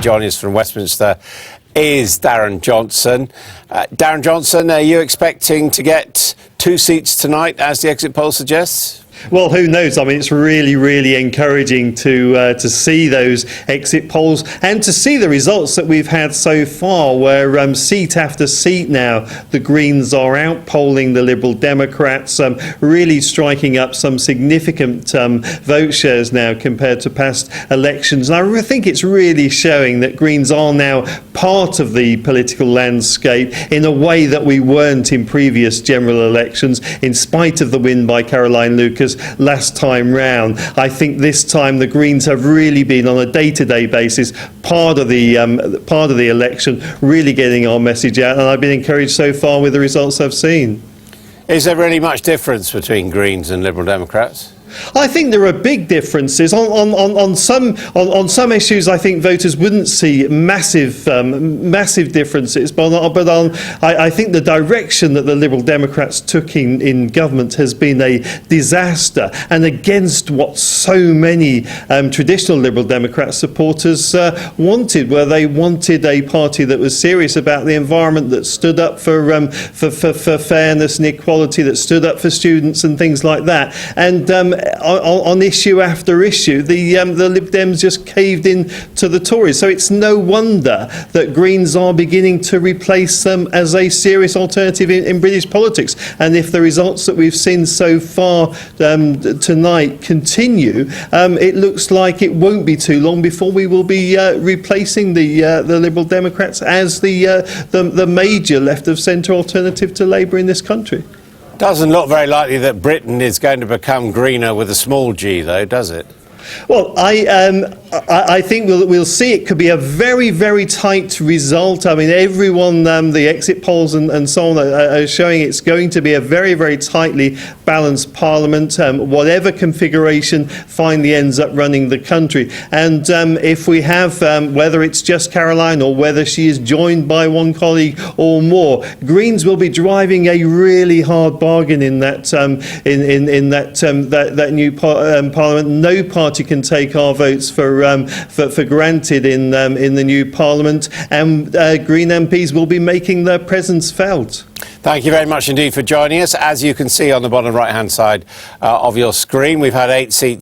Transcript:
Joining us from Westminster is Darren Johnson. Darren Johnson, are you expecting to get 2 seats tonight, as the exit poll suggests? Well, who knows? I mean, it's really encouraging to see those exit polls and to see the results that we've had so far, where seat after seat now, the Greens are outpolling the Liberal Democrats, really striking up some significant vote shares now compared to past elections. And I think it's really showing that Greens are now part of the political landscape in a way that we weren't in previous general elections, in spite of the win by Caroline Lucas last time round. I think this time the Greens have really been, on a day-to-day basis, part of the election, really getting our message out, and I've been encouraged so far with the results I've seen. Is there really much difference between Greens and Liberal Democrats? I think there are big differences on some issues. I think voters wouldn't see massive differences, but I think the direction that the Liberal Democrats took in government has been a disaster, and against what so many traditional Liberal Democrat supporters wanted, where they wanted a party that was serious about the environment, that stood up for fairness and equality, that stood up for students and things like that. And on issue after issue, the Lib Dems just caved in to the Tories. So it's no wonder that Greens are beginning to replace them as a serious alternative in British politics. And if the results that we've seen so far tonight continue, it looks like it won't be too long before we will be replacing the Liberal Democrats as the major left-of-centre alternative to Labour in this country. Doesn't look very likely that Britain is going to become greener with a small g, though, does it? Well, I think we'll see. It could be a very tight result. I mean, everyone, the exit polls and so on are showing it's going to be a very tightly balanced parliament, whatever configuration finally ends up running the country. And if we have, whether it's just Caroline or whether she is joined by one colleague or more, Greens will be driving a really hard bargain in that that new parliament. No party can take our votes for granted in the new Parliament, and Green MPs will be making their presence felt. Thank you very much indeed for joining us. As you can see on the bottom right-hand side of your screen, we've had 8 seats